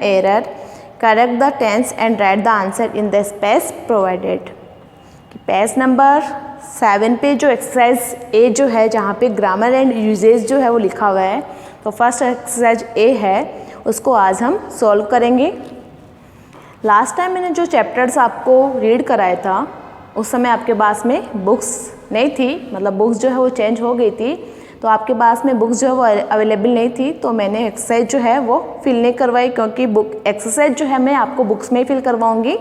error, correct the tense and write the answer in the space provided। Page number 7 पे जो exercise ए जो है, जहाँ पे ग्रामर एंड यूजेज जो है वो लिखा हुआ है, तो फर्स्ट एक्सरसाइज ए है, उसको आज हम सॉल्व करेंगे। लास्ट टाइम मैंने जो चैप्टर्स आपको रीड कराया था, उस समय आपके पास में बुक्स नहीं थी, मतलब बुक्स जो है वो चेंज हो गई थी, तो आपके पास में बुक्स जो है वो अवेलेबल नहीं थी, तो मैंने एक्सरसाइज जो है वो फिल नहीं करवाई, क्योंकि बुक एक्सरसाइज जो है मैं आपको बुक्स में ही फिल करवाऊँगी,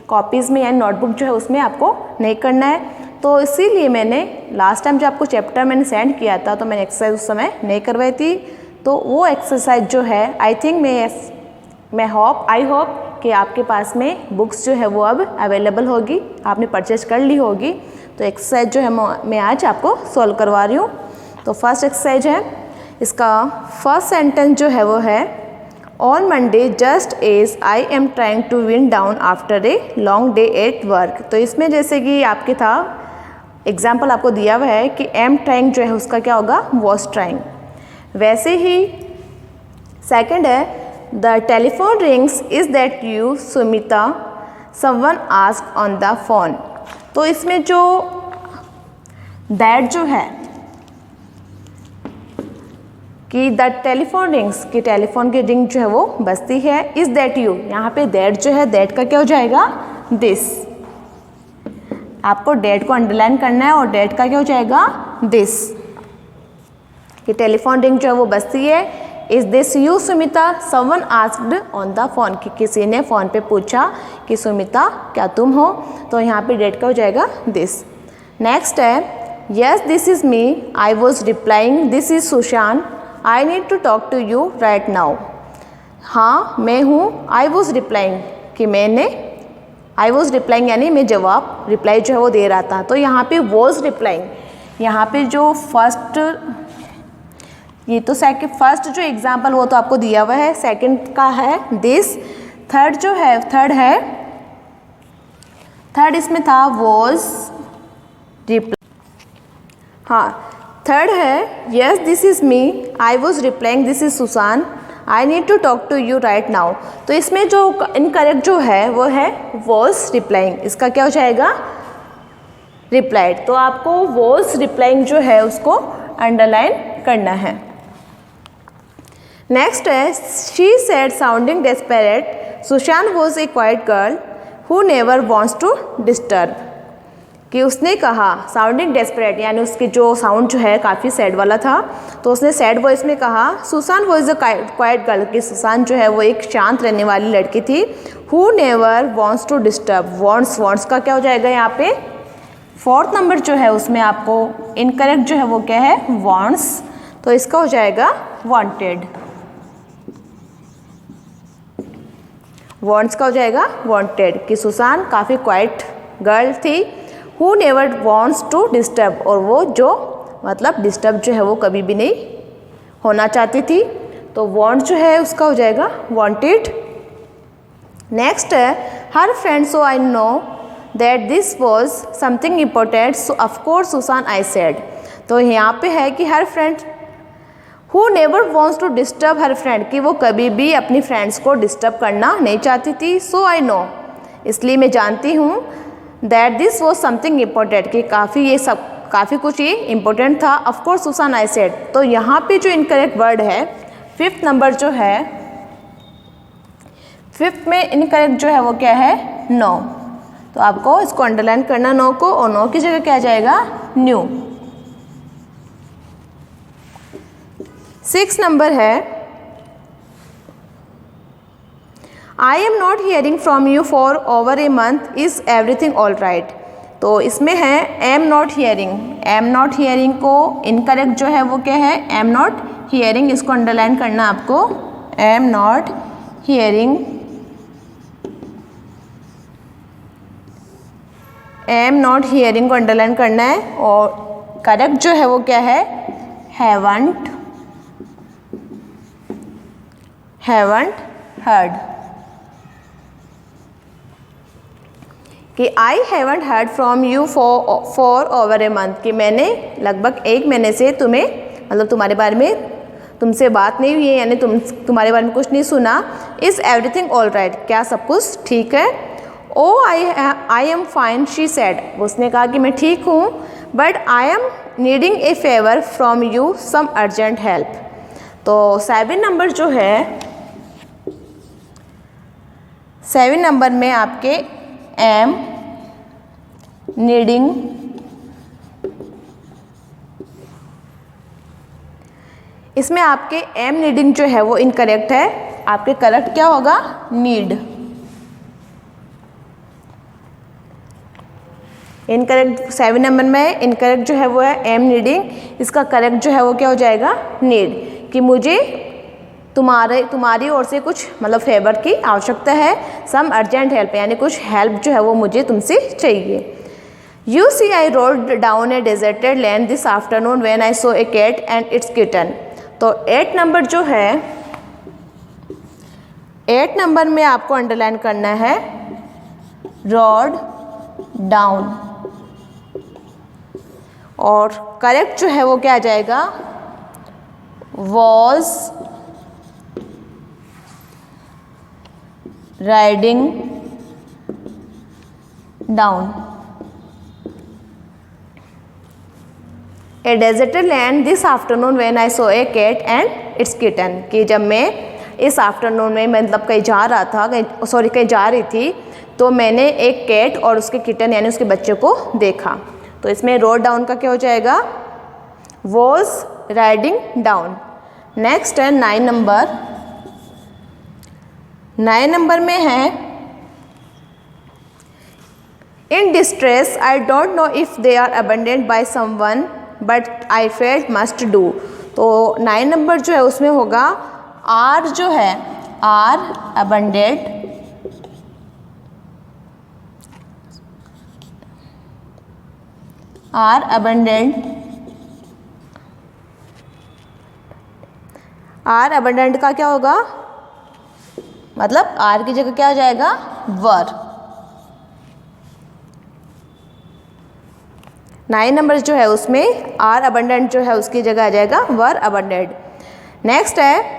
कॉपीज़ में या नोटबुक जो है उसमें आपको नहीं करना है। तो इसीलिए मैंने लास्ट टाइम जो आपको चैप्टर मैंने सेंड किया था, तो मैंने एक्सरसाइज उस समय नहीं करवाई थी। तो वो एक्सरसाइज जो है आई थिंक आई होप कि आपके पास में बुक्स जो है वो अब अवेलेबल होगी, आपने परचेज कर ली होगी। तो एक्सरसाइज जो है मैं आज आपको सॉल्व करवा रही हूँ। तो फर्स्ट एक्सरसाइज है, इसका फर्स्ट सेंटेंस जो है वो है, on Monday just as I am trying to wind down after a long day at work. तो इसमें जैसे कि आपके था एग्जाम्पल आपको दिया हुआ है कि एम ट्राइंग जो है उसका क्या होगा, वॉज ट्राइंग। वैसे ही सेकंड है, the telephone rings is that you Sumita, someone asked on the phone. तो इसमें जो दैट जो है कि द टेलीफोन रिंग्स, की टेलीफोन की रिंग जो है वो बजती है, इज दैट यू, यहाँ पे दैट जो है, दैट का क्या हो जाएगा, दिस। आपको डेट को अंडरलाइन करना है और डेट का क्या हो जाएगा, दिस। कि टेलीफोन रिंग जो है वो बजती है, is this you Sumita, someone asked on the phone, कि किसी ने फ़ोन पे पूछा कि सुमिता क्या तुम हो, तो यहाँ पे डेट का हो जाएगा दिस। नेक्स्ट है, yes this is me, I was replying, this is Susan, I need to talk to you right now. हाँ मैं हूँ, आई वॉज रिप्लाइंग, कि मैंने, आई वॉज रिप्लाइंग यानी मैं जवाब, रिप्लाई जो है वो दे रहा था। तो यहाँ पे वॉज रिप्लाइंग, यहाँ पे जो फर्स्ट, ये तो सेकंड, फर्स्ट जो एग्जाम्पल वो तो आपको दिया हुआ है, सेकंड का है दिस, थर्ड जो है, थर्ड इसमें था वॉज रिप्लाई, हाँ थर्ड है, yes this is me, I was replying, this is Susan, I need to talk to you right now. तो इसमें जो इनकरेक्ट जो है वो है वॉज रिप्लाइंग, इसका क्या हो जाएगा, रिप्लाइड। तो आपको वॉज रिप्लाइंग जो है उसको अंडरलाइन करना है। नेक्स्ट है, she said sounding desperate, Susan was a quiet girl who never wants to disturb. कि उसने कहा साउंडिंग डेस्परेट, यानी उसकी जो साउंड जो है काफ़ी सैड वाला था, तो उसने सैड वॉइस में कहा Sushant was a quite girl, कि सुशांत जो है वो एक शांत रहने वाली लड़की थी। Who never wants to disturb, wants का क्या हो जाएगा, यहाँ पे फोर्थ नंबर जो है उसमें आपको इनकरेक्ट जो है वो क्या है, वॉन्ट्स, तो इसका हो जाएगा वांटेड। वॉन्ट्स का हो जाएगा वांटेड, कि सुशांत काफ़ी क्वाइट गर्ल थी, who never wants to disturb, और वो जो मतलब डिस्टर्ब जो है वो कभी भी नहीं होना चाहती थी। तो वॉन्ट जो है उसका हो जाएगा वांटेड। नेक्स्ट है, her friend so I know that this was something important, so of course Susan I said. तो यहाँ पे है कि her friend, who never wants to disturb her friend, कि वो कभी भी अपनी फ्रेंड्स को डिस्टर्ब करना नहीं चाहती थी। सो आई नो, इसलिए मैं जानती हूँ, that this was something important, कि काफ़ी कुछ ये इम्पोर्टेंट था। Of course Susan I said. तो यहाँ पे जो इनकरेक्ट वर्ड है, फिफ्थ नंबर जो है, फिफ्थ में इनकरेक्ट जो है वो क्या है, नो। तो आपको इसको अंडरलाइन करना नो को, और नो की जगह क्या आ जाएगा, न्यू। सिक्स नंबर है, I am not hearing from you for over a month, is everything all right. तो इसमें है एम नॉट हियरिंग को इनकरेक्ट जो है वो क्या है, एम नॉट हियरिंग, इसको अंडरलाइन करना आपको, am not hearing, am not hearing को अंडरलाइन करना है। और करेक्ट जो है वो क्या है, हैवंट हर्ड, कि I haven't heard from you for over a month, कि मैंने लगभग एक महीने से तुम्हें, मतलब तुम्हारे बारे में तुमसे बात नहीं हुई है, यानी तुम्हारे बारे में कुछ नहीं सुना। इज़ एवरीथिंग ऑल राइट, क्या सब कुछ ठीक है? Oh I am fine she said, उसने कहा कि मैं ठीक हूँ, but I am needing a favour from you some urgent help. तो 7 नंबर जो है, 7 नंबर में आपके एम नीडिंग, इसमें आपके एम नीडिंग जो है वो इनकरेक्ट है, आपके करेक्ट क्या होगा? नीड। इनकरेक्ट 7 नंबर में इनकरेक्ट जो है वो है एम नीडिंग, इसका करेक्ट जो है वो क्या हो जाएगा? नीड, कि मुझे तुम्हारी ओर से कुछ मतलब फेवर की आवश्यकता है, सम अर्जेंट हेल्प, यानी कुछ हेल्प जो है वो मुझे तुमसे चाहिए। You see I rode down a deserted land this afternoon when I saw a cat and its kitten. तो 8 नंबर जो है, 8 नंबर में आपको अंडरलाइन करना है रोड डाउन, और करेक्ट जो है वो क्या आ जाएगा? Was riding down a deserted land this afternoon when I saw a cat and its kitten, कि जब मैं इस आफ्टरनून में मतलब कहीं जा रहा था, कहीं जा रही थी, तो मैंने एक कैट और उसके किटन यानी उसके बच्चे को देखा। तो इसमें रोड डाउन का क्या हो जाएगा? Was riding down. नेक्स्ट है 9 नंबर। 9 नंबर में है in distress I don't know if they are abandoned by someone but I felt must do. तो 9 नंबर जो है उसमें होगा आर जो है, are abundant, are abundant, are abundant का क्या होगा? मतलब आर की जगह क्या हो जाएगा? वर। 9 नंबर जो है उसमें आर अबंडेंट जो है उसकी जगह आ जाएगा वर अबंडेंट। नेक्स्ट है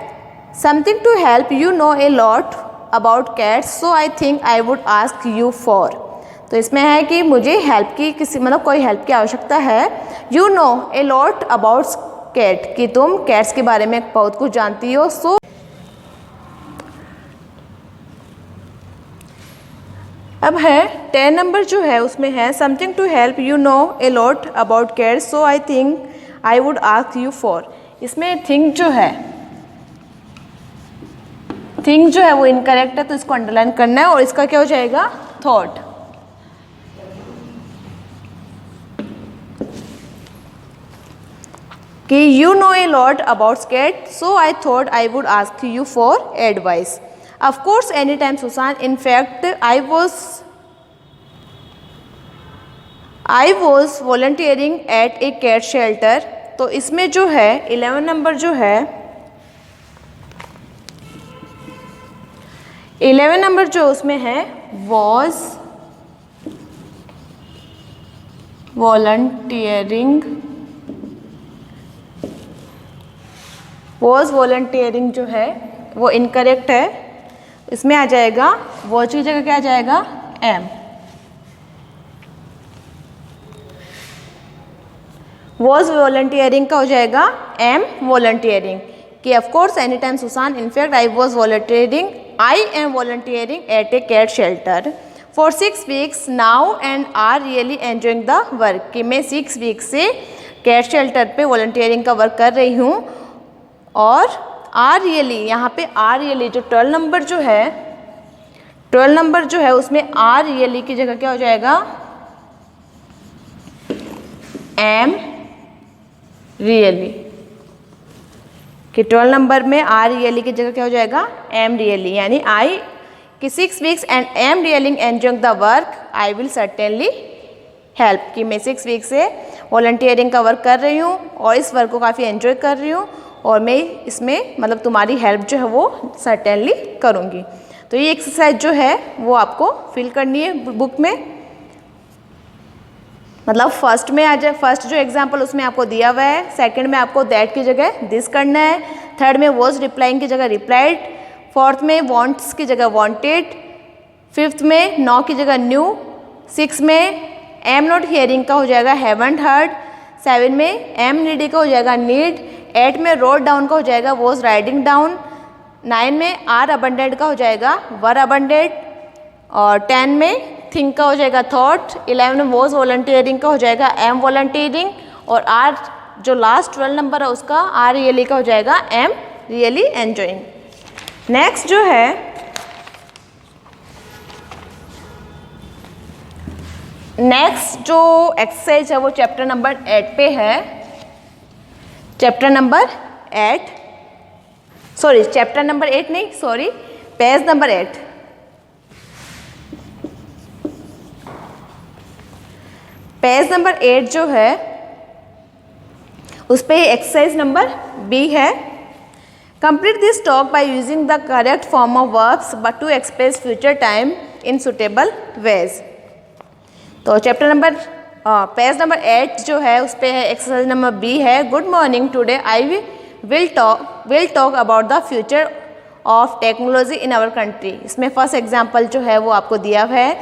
something to help you know a lot about cats so I think I would ask you for. तो इसमें है कि मुझे हेल्प की किसी मतलब कोई हेल्प की आवश्यकता है। You know a lot about cat, कि तुम कैट्स के बारे में बहुत कुछ जानती हो। सो अब है 10 नंबर जो है उसमें है something to help you know a lot about cats so I think I would ask you for. इसमें थिंक जो है, थिंक जो है वो इनकरेक्ट है, तो इसको अंडरलाइन करना है, और इसका क्या हो जाएगा? थॉट। कि you know a lot about cat so I thought I would ask you for advice. Of course any time Susan, in fact I was volunteering at a cat shelter. तो इसमें जो है 11 नंबर जो है, 11 number जो उसमें है was volunteering, was volunteering जो है वो इनकरेक्ट है, इसमें आ जाएगा वॉच की जगह क्या आ जाएगा? एम। वॉज वॉलंटियरिंग का हो जाएगा एम वॉलंटियरिंग, कि of course any time Susan, in fact I was volunteering, I am volunteering at a cat shelter for 6 weeks now and are really enjoying the work, कि मैं 6 वीक से cat shelter पे volunteering का work कर रही हूँ। और आर रियली, यहाँ पे आर रियली जो 12 नंबर जो है, 12 नंबर जो है उसमें आर रियली की जगह क्या हो जाएगा? एम रियली, कि 12 नंबर में आर रियली की जगह क्या हो जाएगा? एम रियली, यानी आई कि 6 वीक्स एंड एम रियलिंग enjoying the work I will certainly help, कि मैं 6 वीक से वॉलंटियरिंग का वर्क कर रही हूँ और इस वर्क को काफ़ी एंजॉय कर रही हूँ, और मैं इसमें मतलब तुम्हारी हेल्प जो है वो सर्टेनली करूँगी। तो ये एक्सरसाइज जो है वो आपको फिल करनी है बुक में। मतलब फर्स्ट में आ जाए, फर्स्ट जो एग्जाम्पल उसमें आपको दिया हुआ है, सेकंड में आपको दैट की जगह दिस करना है, थर्ड में वॉज रिप्लाइंग की जगह रिप्लाइड, फोर्थ में वॉन्ट्स की जगह वॉन्टेड, फिफ्थ में नो की जगह न्यू, सिक्स में एम नॉट हियरिंग का हो जाएगा हैवंट हर्ड, सेवन में एम नीडी का हो जाएगा नीड, एट में रोड डाउन का हो जाएगा वॉज राइडिंग डाउन, नाइन में आर अबंडेड का हो जाएगा वर अबंडेड, और 10 में थिंक का हो जाएगा थॉट, 11 में वॉज वॉलंटियरिंग का हो जाएगा एम वॉलंटियरिंग, और आर जो लास्ट 12 नंबर है उसका आर रियली का हो जाएगा एम रियली एंजॉइंग। नेक्स्ट जो है नेक्स्ट जो एक्सरसाइज है वो चैप्टर नंबर 8 पे है। Chapter number 8 sorry chapter number 8 नहीं sorry page number 8। Page number 8 जो है उस पे एक्सरसाइज नंबर बी है। Complete this talk by using the correct form of verbs but to express future time in suitable ways. तो chapter number page number 8 जो है उस पे है एक्सरसाइज नंबर बी है। Good morning, today I will talk about the future of technology in our country. इसमें first example जो है वो आपको दिया हुआ है।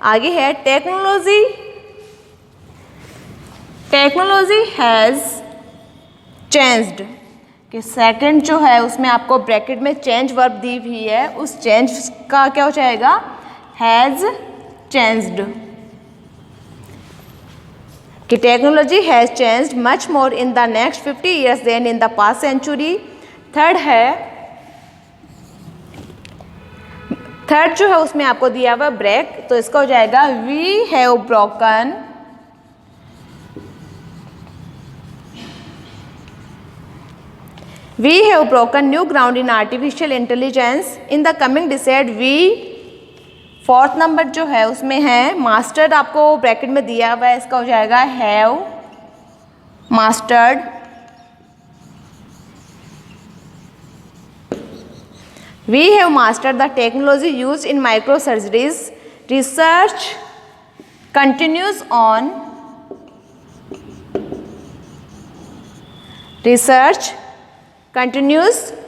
आगे है टेक्नोलॉजी हैज़ चेंज्ड कि सेकंड जो है उसमें आपको ब्रैकेट में चेंज वर्ब दी हुई है, उस चेंज का क्या हो जाएगा हैज़ चेंज्ड कि technology has changed much more in the next 50 years than in the past century. Third जो है उसमें आपको दिया हुआ ब्रेक, तो इसका हो जाएगा we have broken new ground in artificial intelligence in the coming decade we. Fourth number जो है उसमें है मास्टर्ड, आपको ब्रैकेट में दिया हुआ है, इसका हो जाएगा have mastered. We have mastered the technology used in micro surgeries. Research continues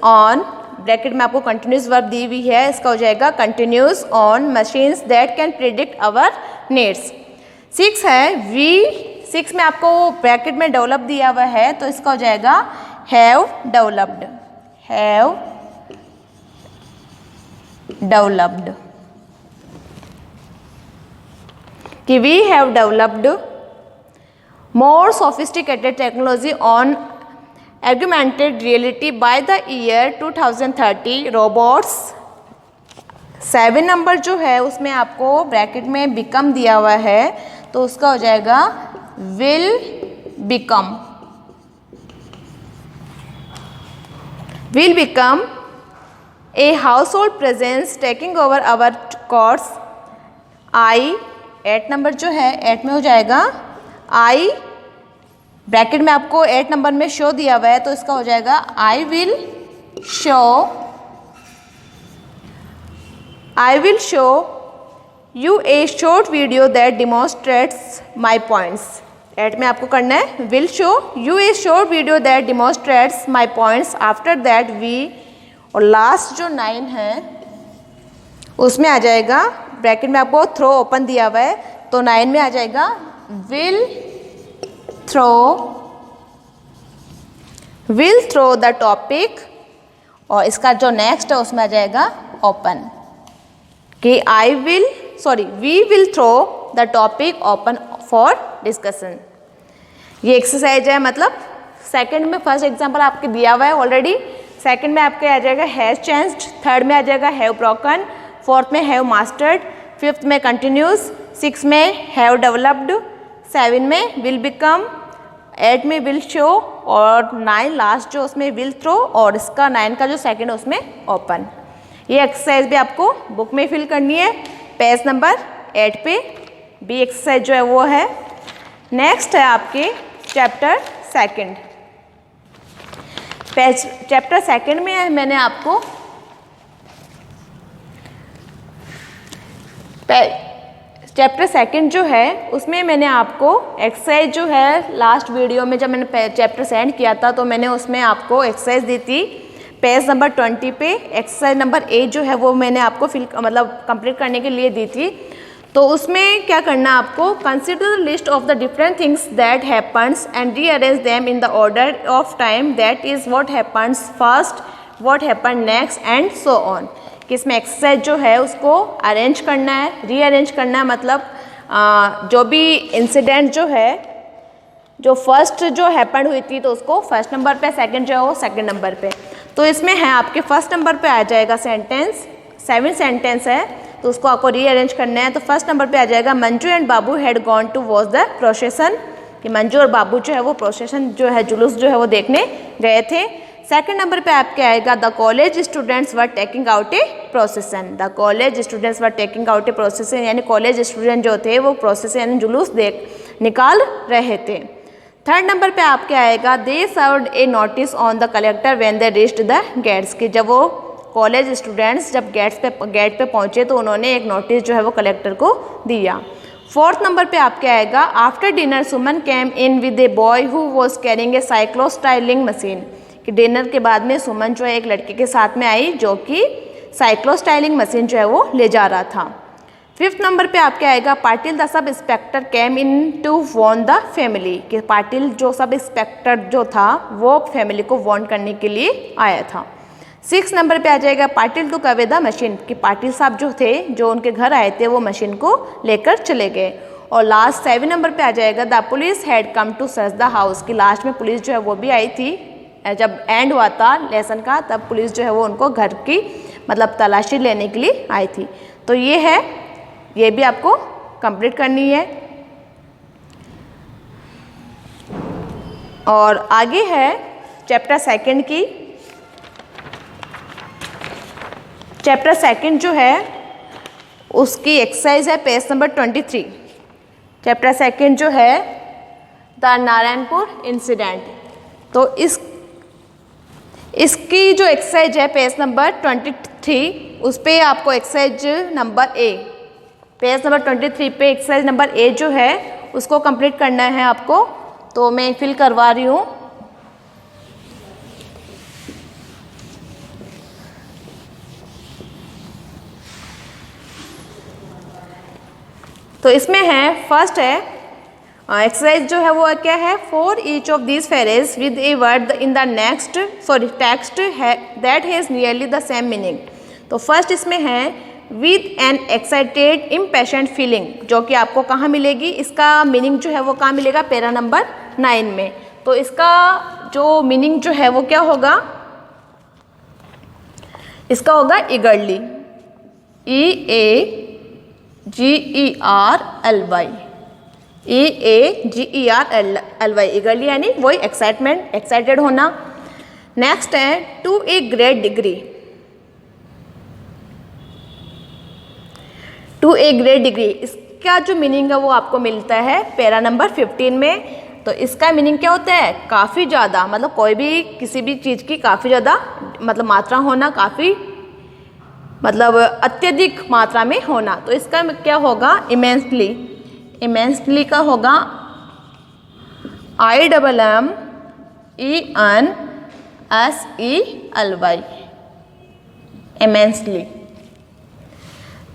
on bracket में आपको कंटिन्यूस वर्ब दी हुई है, इसका हो जाएगा continues on machines that can predict our needs. Six है सिक्स में आपको ब्रैकेट में डेवलप दिया हुआ है, तो इसका हो जाएगा हैव डेवलप्ड कि we have developed more sophisticated technology on augmented reality by the year 2030 robots। 7 number जो है उसमें आपको ब्रैकेट में बिकम दिया हुआ है, तो उसका हो जाएगा will become a household presence taking over our courts। 8 number जो है 8 में हो जाएगा I ब्रैकेट में आपको 8 नंबर में शो दिया हुआ है, तो इसका हो जाएगा I will show you a short video that demonstrates my points. 8 में आपको करना है will show you a short video that demonstrates my points. After that we, और लास्ट जो 9 है उसमें आ जाएगा ब्रैकेट में आपको थ्रो ओपन दिया हुआ है, तो 9 में आ जाएगा विल थ्रो द टॉपिक, और इसका जो नेक्स्ट है उसमें आ जाएगा ओपन कि we will throw the topic open for discussion. ये एक्सरसाइज है, मतलब सेकंड में फर्स्ट एग्जांपल आपके दिया हुआ है ऑलरेडी। सेकंड में आपके आ जाएगा हैज चेंज्ड, थर्ड में आ जाएगा हैव ब्रोकन, फोर्थ में हैव मास्टर्ड, फिफ्थ में कंटिन्यूस, सिक्स में हैव डेवलप्ड, 7 में विल बिकम, 8 में विल शो, और 9 लास्ट जो उसमें विल थ्रो, और इसका 9 का जो सेकंड है उसमें ओपन। ये एक्सरसाइज भी आपको बुक में फिल करनी है पेज नंबर 8 पे। बी एक्सरसाइज जो है वो है। नेक्स्ट है आपके चैप्टर सेकंड। चैप्टर सेकंड में मैंने आपको चैप्टर सेकंड जो है उसमें मैंने आपको एक्सरसाइज जो है लास्ट वीडियो में जब मैंने चैप्टर सेंड किया था तो मैंने उसमें आपको एक्सरसाइज दी थी। पेज नंबर 20 पे एक्सरसाइज नंबर 8 जो है वो मैंने आपको कंप्लीट करने के लिए दी थी। तो उसमें क्या करना है आपको, consider the list of the different things that happens and rearrange them in the order of time, that is what happens first, what happen next and so on. कि इसमें एक्सरसाइज जो है उसको अरेंज करना है, रीअरेंज करना है, मतलब जो भी इंसिडेंट जो है, जो फर्स्ट जो हैपन हुई थी तो उसको फर्स्ट नंबर पे, सेकंड जो है वो सेकंड नंबर पे। तो इसमें है आपके फर्स्ट नंबर पे आ जाएगा सेंटेंस, 7 सेंटेंस है तो उसको आपको रीअरेंज करना है। तो फर्स्ट नंबर पे आ जाएगा Manju and Babu had gone to watch the procession, कि मंजू और बाबू जो है वो प्रोसेशन जो है, जुलूस जो है वो देखने गए थे। सेकंड नंबर पे आपके आएगा the college students were taking out a procession, the college students were taking out a procession, यानी कॉलेज स्टूडेंट जो थे वो प्रोसेशन यानी जुलूस निकाल रहे थे। थर्ड नंबर पे आपके आएगा they served a notice on the collector when they reached the gates, कि जब वो कॉलेज स्टूडेंट्स जब गेट पे पहुँचे तो उन्होंने एक नोटिस जो है वो कलेक्टर को दिया। फोर्थ नंबर पे आपके आएगा after dinner Suman came in with a boy who was carrying a साइक्लोस्टाइलिंग machine, कि डिनर के बाद में सुमन जो है एक लड़के के साथ में आई जो कि साइक्लोस्टाइलिंग मशीन जो है वो ले जा रहा था। फिफ्थ नंबर पे आपके आएगा Patil the sub inspector came in to warn the family, कि पाटिल जो सब इंस्पेक्टर जो था वो फैमिली को वॉर्न करने के लिए आया था। सिक्स नंबर पे आ जाएगा Patil took away the machine, कि पाटिल साहब जो थे जो उनके घर आए थे वो मशीन को लेकर चले गए। और लास्ट 7 नंबर पे आ जाएगा the police had come to search the house, कि लास्ट में पुलिस जो है वो भी आई थी, जब एंड हुआ था लेसन का तब पुलिस जो है वो उनको घर की तलाशी लेने के लिए आई थी। तो ये है, ये भी आपको कंप्लीट करनी है। और आगे है चैप्टर सेकंड की। चैप्टर सेकंड जो है उसकी एक्सरसाइज है पेज नंबर 23। चैप्टर सेकंड जो है द नारायणपुर इंसिडेंट। तो इसकी जो एक्सरसाइज है पेज नंबर 23, उस पर आपको exercise number A, page number 23 पे एक्सरसाइज नंबर ए जो है उसको कंप्लीट करना है आपको। तो मैं फिल करवा रही हूँ। तो इसमें है, फर्स्ट है एक्सरसाइज जो है वो क्या है, for each of these phrase with a word in the next text है that has nearly the same meaning. तो फर्स्ट इसमें है with an excited impatient feeling, जो कि आपको कहाँ मिलेगी, इसका मीनिंग जो है वो कहाँ मिलेगा, पैरा नंबर 9 में। तो इसका जो मीनिंग जो है वो क्या होगा, इसका होगा ईगरली, EAGERLY, EAGERLY, ईगरली यानी वही एक्साइटमेंट, एक्साइटेड होना। नेक्स्ट है to a great degree, to a great degree, इसका जो मीनिंग है वो आपको मिलता है पैरा नंबर 15 में। तो इसका मीनिंग क्या होता है, काफ़ी ज़्यादा, मतलब कोई भी किसी भी चीज़ की काफ़ी ज़्यादा मात्रा होना, काफ़ी अत्यधिक मात्रा में होना। तो इसका क्या होगा, इमेंसली, इमेंसली का होगा IMMENSELY, इमेंसली।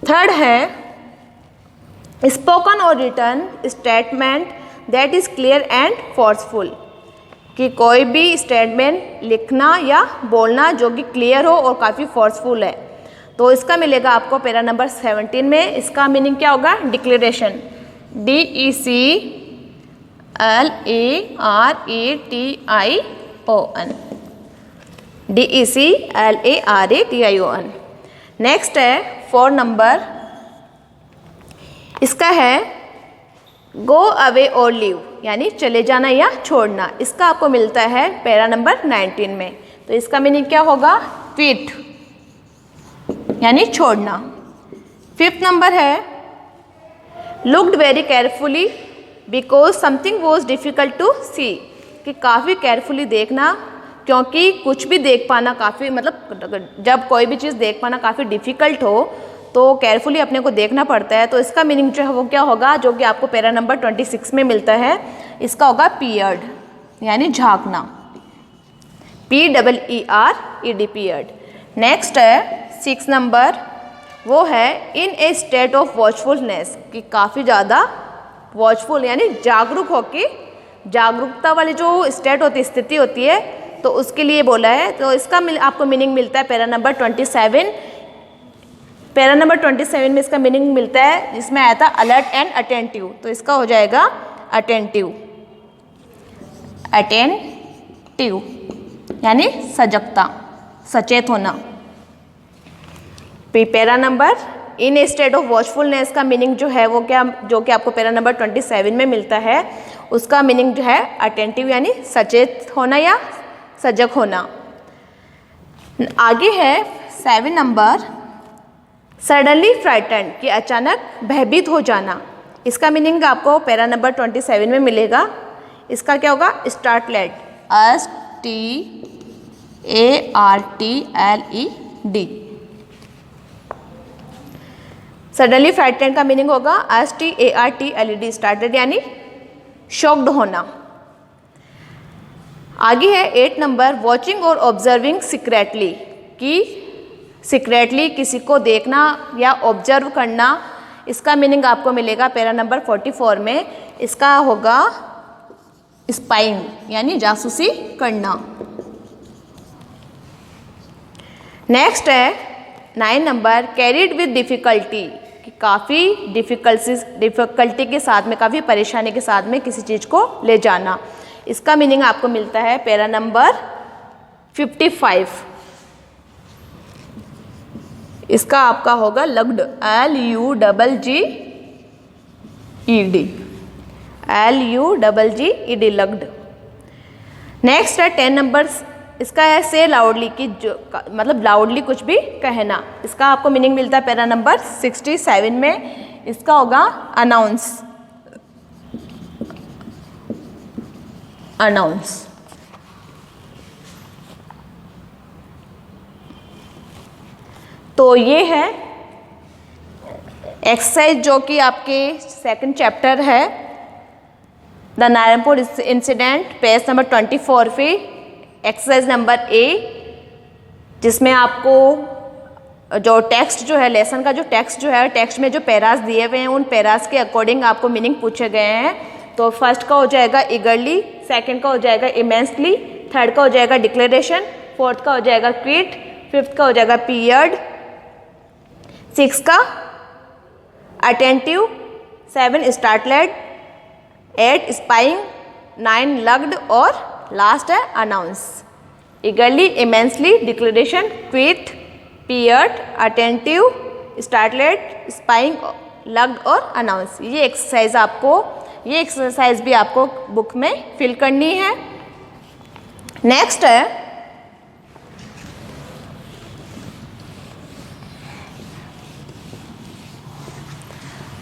थर्ड है स्पोकन और written statement that is clear and forceful, कि कोई भी स्टेटमेंट लिखना या बोलना जो कि क्लियर हो और काफ़ी फोर्सफुल है। तो इसका मिलेगा आपको पैरा नंबर 17 में। इसका मीनिंग क्या होगा, डिक्लेरेशन, DECLARETION, DECLARETION। नेक्स्ट है 4 नंबर, इसका है गो अवे और लीव, यानी चले जाना या छोड़ना। इसका आपको मिलता है पैरा नंबर 19 में। तो इसका मीनिंग क्या होगा, क्विट, यानी छोड़ना। 5th नंबर है looked very carefully because something was difficult to see, कि काफ़ी केयरफुली देखना, क्योंकि कुछ भी देख पाना काफ़ी जब कोई भी चीज़ देख पाना काफ़ी डिफ़िकल्ट हो तो केयरफुली अपने को देखना पड़ता है। तो इसका मीनिंग जो है वो क्या होगा, जो कि आपको पैरा नंबर 26 में मिलता है। इसका होगा पियर्ड, यानी झांकना, PEERED पीरियड। नेक्स्ट है 6 नंबर, वो है इन ए स्टेट ऑफ वॉचफुलनेस, कि काफ़ी ज़्यादा वॉचफुल यानी जागरूक होके, जागरूकता वाली जो स्टेट होती स्थिति होती है, तो उसके लिए बोला है। तो इसका आपको मीनिंग मिलता है पैरा नंबर 27। पैरा नंबर 27 में इसका मीनिंग मिलता है, जिसमें आया था अलर्ट एंड अटेंटिव, तो इसका हो जाएगा अटेंटिव, अटेंटिव यानी सजगता, सचेत होना। Para number in a state of watchfulness का मीनिंग जो है वो क्या, जो कि आपको पैरा नंबर 27 में मिलता है, उसका मीनिंग जो है अटेंटिव यानी सचेत होना या सजग होना। आगे है 7 नंबर, सडनली फ्राइटेंड, कि अचानक भयभीत हो जाना। इसका मीनिंग आपको पैरा नंबर 27 में मिलेगा। इसका क्या होगा, स्टार्टलेड, STARTLED। सडनली फ्राइटेंड का मीनिंग होगा STARTLED, स्टार्टेड यानी शॉक्ड होना। आगे है 8 नंबर, वॉचिंग और ऑब्जर्विंग सीक्रेटली, कि सीक्रेटली किसी को देखना या ऑब्जर्व करना। इसका मीनिंग आपको मिलेगा पैरा नंबर 44 में। इसका होगा स्पाइंग यानी जासूसी करना। नेक्स्ट है 9 नंबर, कैरिड विद डिफ़िकल्टी, कि काफ़ी डिफ़िकल्टी के साथ में, काफ़ी परेशानी के साथ में किसी चीज़ को ले जाना। इसका मीनिंग आपको मिलता है पैरा नंबर 55। इसका आपका होगा लग्ड, LUGGED, लग्ड। नेक्स्ट है 10 नंबर, इसका है से लाउडली, कि जो मतलब लाउडली कुछ भी कहना। इसका आपको मीनिंग मिलता है पैरा नंबर 67 में। इसका होगा अनाउंस, अनाउंस। तो ये है एक्सरसाइज जो कि आपके सेकंड चैप्टर है, the Narayanpur incident, page number 24 पे एक्सरसाइज नंबर A, जिसमें आपको जो टेक्स्ट जो है, लेसन का जो टेक्स्ट जो है, टेक्स्ट में जो पैरास दिए हुए हैं, उन पैरास के अकॉर्डिंग आपको मीनिंग पूछे गए हैं। तो फर्स्ट का हो जाएगा ईगरली, सेकंड का हो जाएगा इमेंसली, थर्ड का हो जाएगा डिक्लेरेशन, फोर्थ का हो जाएगा क्विट, फिफ्थ का हो जाएगा पीरियड, 6 का अटेंटिव, 7 स्टार्टलेड, 8 स्पाइंग, 9 लग्ड और लास्ट है announce. Eagerly, immensely, declaration, quit, period, attentive, startled, spying, lugged और अनाउंस। ये एक्सरसाइज भी आपको बुक में फिल करनी है। नेक्स्ट है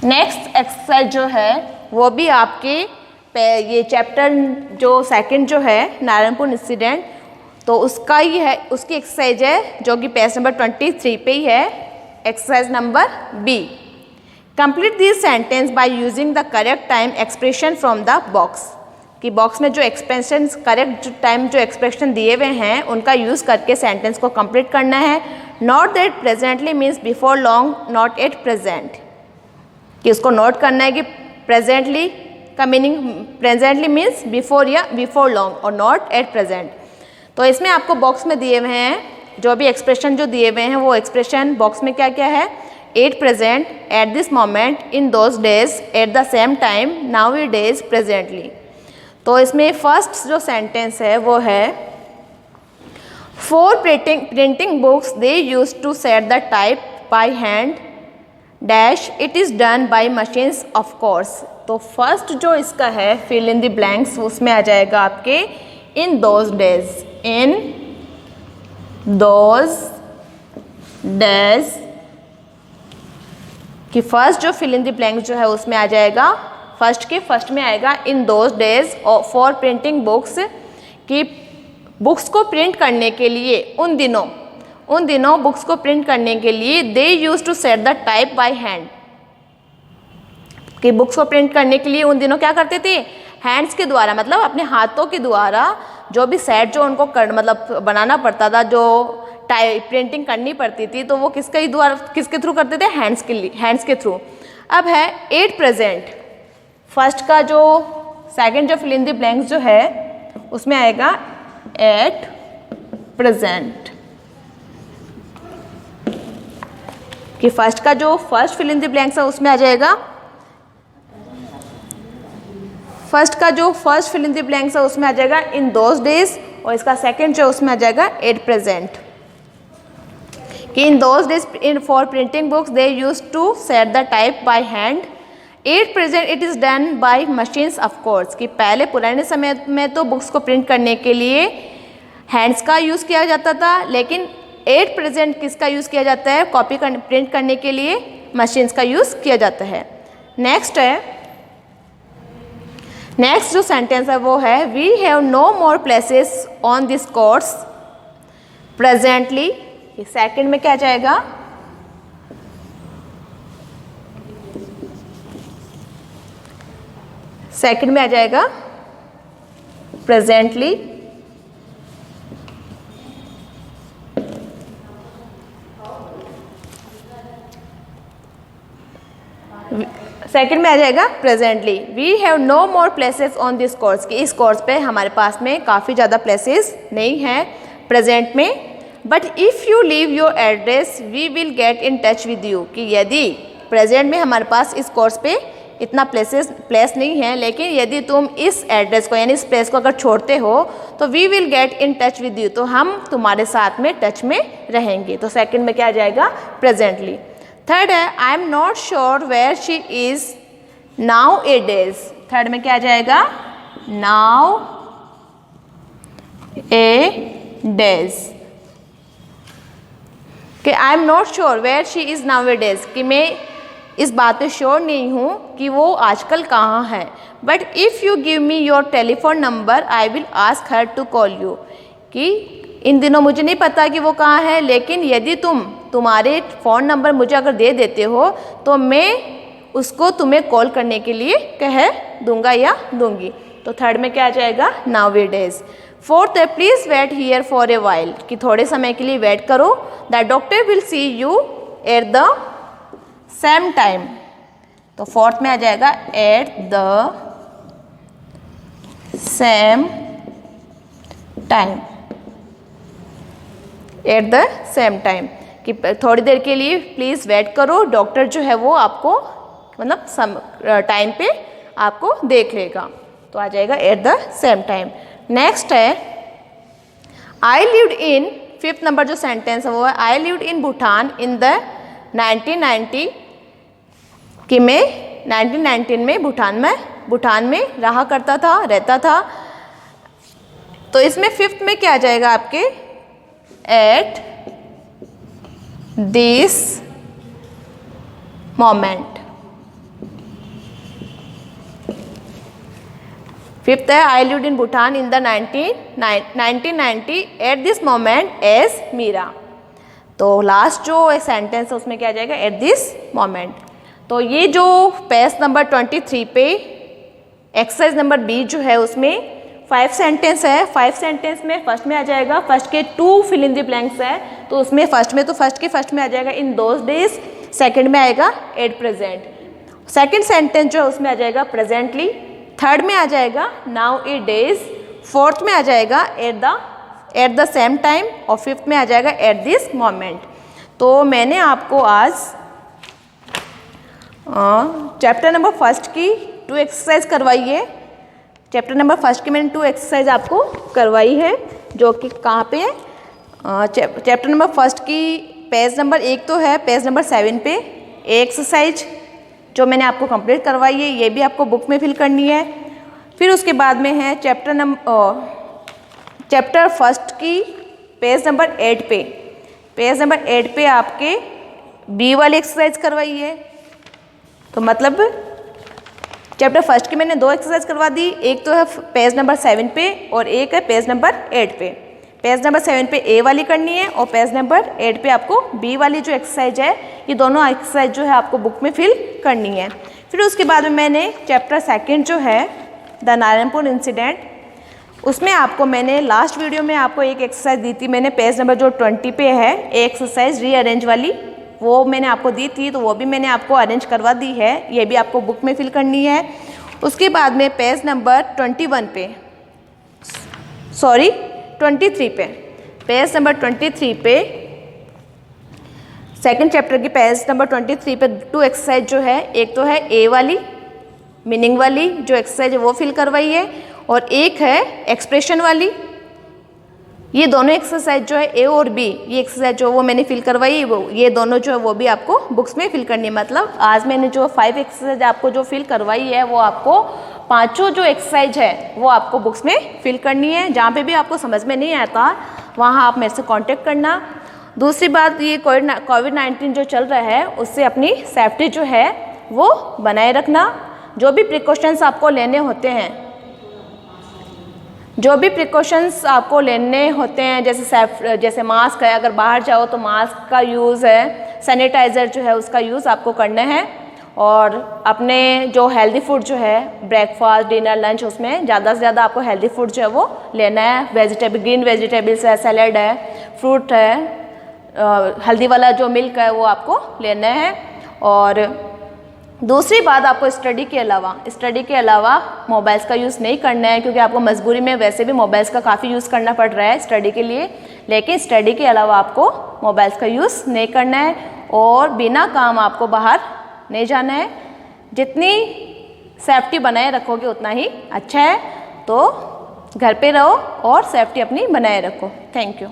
नेक्स्ट एक्सरसाइज जो है वो भी आपके ये चैप्टर जो सेकंड जो है नारायणपुर इंसिडेंट, तो उसका ही है, उसकी एक्सरसाइज है जो कि पेज नंबर 23 पे ही है। Exercise number B, complete this sentence by using the correct time expression from the box, कि बॉक्स में जो एक्सप्रेशन करेक्ट टाइम जो एक्सप्रेशन दिए हुए हैं उनका यूज़ करके सेंटेंस को कंप्लीट करना है। Not that presently means before long, not at present, कि उसको नोट करना है कि प्रेजेंटली का मीनिंग, प्रेजेंटली मीन्स बिफोर या बिफोर लॉन्ग और नॉट एट प्रेजेंट। तो इसमें आपको बॉक्स में दिए हुए हैं जो भी एक्सप्रेशन जो दिए हुए हैं, वो एक्सप्रेशन बॉक्स में क्या क्या है, at present, at this moment, in those days, at the same time, nowadays, presently. तो इसमें फर्स्ट जो सेंटेंस है वो है, for printing books they use to set the type by hand dash, it is done by machines of course. तो first जो इसका है फिल इन द ब्लैंक्स, उसमें आ जाएगा आपके इन those days, in those days, कि फर्स्ट जो फिल इन द ब्लैंक्स जो है उसमें आ जाएगा, फर्स्ट में आएगा इन those days for printing books, कि बुक्स को प्रिंट करने के लिए उन दिनों बुक्स को प्रिंट करने के लिए they use to set the type by hand, कि बुक्स को प्रिंट करने के लिए उन दिनों क्या करते थे, हैंड्स के द्वारा, मतलब अपने हाथों के द्वारा जो भी सेट जो उनको मतलब बनाना पड़ता था, जो प्रिंटिंग करनी पड़ती थी, तो वो किसके थ्रू करते थे? हैंड्स के थ्रू। अब है एट प्रेजेंट। फर्स्ट का जो सेकंड जो फिल इन द ब्लैंक्स जो है उसमें आएगा एट प्रेजेंट। कि फर्स्ट का जो first fill in the blanks है उसमें आ जाएगा, फर्स्ट का जो first fill in the blanks है उसमें आ जाएगा इन दोज डेज, और इसका सेकंड जो उसमें आ जाएगा एट प्रेजेंट। कि in those days in for printing books they use to set the type by hand. At present it is done by machines of course. कि पहले पुराने समय में तो बुक्स को प्रिंट करने के लिए हैंड्स का यूज़ किया जाता था, लेकिन एट प्रेजेंट किसका यूज़ किया जाता है? प्रिंट करने के लिए मशीन्स का यूज़ किया जाता है। नेक्स्ट जो सेंटेंस है वो है we have no more places on this course presently. Second में क्या जाएगा? सेकंड में आ जाएगा प्रेजेंटली। सेकंड में आ जाएगा presently. We have no more places on this course. कि इस कोर्स पे हमारे पास में काफ़ी ज़्यादा प्लेसेस नहीं हैं प्रेजेंट में। But if you leave your address we will get in touch with you. कि यदि प्रेजेंट में हमारे पास इस कोर्स पे इतना प्लेस नहीं है, लेकिन यदि तुम इस एड्रेस को यानी इस प्लेस को अगर छोड़ते हो तो we will get in touch with you, तो हम तुम्हारे साथ में टच में रहेंगे। तो सेकंड में क्या आ जाएगा? प्रेजेंटली। थर्ड है I am not sure where she is nowadays. Third में क्या आ जाएगा? Nowadays. कि I am not sure where she is nowadays. कि मैं इस बात पे श्योर नहीं हूँ कि वो आजकल कहाँ है। But if you give me your telephone number I will ask her to call you. कि इन दिनों मुझे नहीं पता कि वो कहाँ है, लेकिन यदि तुम्हारे फ़ोन नंबर मुझे अगर दे देते हो तो मैं उसको तुम्हें कॉल करने के लिए कह दूंगा या दूंगी। तो थर्ड में क्या आ जाएगा? Nowadays. फोर्थ है please wait here for a while. कि थोड़े समय के लिए वेट करो। The doctor will see you at the same time. तो फोर्थ में आ जाएगा at the same time. At the same time कि थोड़ी देर के लिए प्लीज़ वेट करो, डॉक्टर जो है वो आपको मतलब टाइम पे आपको देख लेगा। तो आ जाएगा at the same time. Next है I lived in. Fifth number जो सेंटेंस है वो है I lived in Bhutan in the 1990। कि मैं 1919 में भूटान में रहा करता था, रहता था। तो इसमें फिफ्थ में क्या आ जाएगा आपके? Eight this moment. फिफ्थ है I lived in Bhutan in the 1990 at this moment as Meera. तो लास्ट जो सेंटेंस है उसमें क्या आ जाएगा? At this moment. तो ये जो पेज नंबर 23 पे एक्सरसाइज नंबर 20 जो है उसमें 5 सेंटेंस है। 5 सेंटेंस में फर्स्ट में आ जाएगा, फर्स्ट के 2 फिल इन द ब्लैंक्स है, तो उसमें फर्स्ट में आ जाएगा इन दोज डेज। सेकंड में आएगा एट प्रेजेंट। सेकंड सेंटेंस जो है उसमें आ जाएगा प्रेजेंटली। थर्ड में आ जाएगा नाउ ए डेज। फोर्थ में आ जाएगा एट द सेम टाइम, और फिफ्थ में आ जाएगा एट दिस मोमेंट। तो मैंने आपको आज चैप्टर नंबर फर्स्ट की 2 एक्सरसाइज करवाई है। चैप्टर नंबर फर्स्ट की मैंने 2 एक्सरसाइज आपको करवाई है, जो कि कहाँ पे है? चैप्टर नंबर फर्स्ट की पेज नंबर 1 तो है, पेज नंबर 7 पे एक्सरसाइज जो मैंने आपको कंप्लीट करवाई है, ये भी आपको बुक में फिल करनी है। फिर उसके बाद में है चैप्टर फर्स्ट की पेज नंबर 8 पे, पेज नंबर 8 पे आपके बी वाली एक्सरसाइज करवाई है। तो मतलब चैप्टर फर्स्ट की मैंने 2 एक्सरसाइज करवा दी, एक तो है पेज नंबर 7 पे और एक है पेज नंबर 8 पे। पेज नंबर 7 पे ए वाली करनी है और पेज नंबर 8 पे आपको बी वाली जो एक्सरसाइज है, ये दोनों एक्सरसाइज जो है आपको बुक में फिल करनी है। फिर उसके बाद में मैंने चैप्टर सेकंड जो है द नारायणपुर इंसिडेंट, उसमें आपको मैंने लास्ट वीडियो में आपको एक एक्सरसाइज दी थी मैंने, पेज नंबर जो 20 पे है, एक्सरसाइज रीअरेंज वाली, वो मैंने आपको दी थी, तो वो भी मैंने आपको अरेंज करवा दी है। ये भी आपको बुक में फिल करनी है। उसके बाद में पेज नंबर 21 पे, सॉरी 23 पे, पेज नंबर 23 पे, सेकंड चैप्टर की पेज नंबर 23 पे 2 एक्सरसाइज जो है, एक तो है ए वाली मीनिंग वाली जो एक्सरसाइज है वो फिल करवाई है, और एक है एक्सप्रेशन वाली। ये दोनों एक्सरसाइज जो है ए और बी, ये एक्सरसाइज जो वो मैंने फिल करवाई, वो ये दोनों जो है वो भी आपको बुक्स में फिल करनी है। मतलब आज मैंने जो 5 एक्सरसाइज आपको जो फिल करवाई है, वो आपको पांचों जो एक्सरसाइज है वो आपको बुक्स में फिल करनी है। जहाँ पे भी आपको समझ में नहीं आता वहाँ आप मेरे से कांटेक्ट करना। दूसरी बात, ये कोविड-19 जो चल रहा है उससे अपनी सेफ्टी जो है वो बनाए रखना। जो भी प्रिकॉशंस आपको लेने होते हैं, जो भी प्रिकॉशंस आपको लेने होते हैं, जैसे मास्क है, अगर बाहर जाओ तो मास्क का यूज़ है, सैनिटाइज़र जो है उसका यूज़ आपको करना है, और अपने जो हेल्दी फूड जो है, ब्रेकफास्ट, डिनर, लंच, उसमें ज़्यादा से ज़्यादा आपको हेल्दी फूड जो है वो लेना है। वेजिटेबल, ग्रीन वेजिटेबल्स है, सैलेड है, फ्रूट है, हल्दी वाला जो मिल्क है वो आपको लेना है। और दूसरी बात, आपको स्टडी के अलावा मोबाइल्स का यूज़ नहीं करना है, क्योंकि आपको मजबूरी में वैसे भी मोबाइल्स का काफ़ी यूज़ करना पड़ रहा है स्टडी के लिए, लेकिन स्टडी के अलावा आपको मोबाइल्स का यूज़ नहीं करना है, और बिना काम आपको बाहर नहीं जाना है। जितनी सेफ्टी बनाए रखोगे उतना ही अच्छा है। तो घर पे रहो और सेफ्टी अपनी बनाए रखो। Thank you.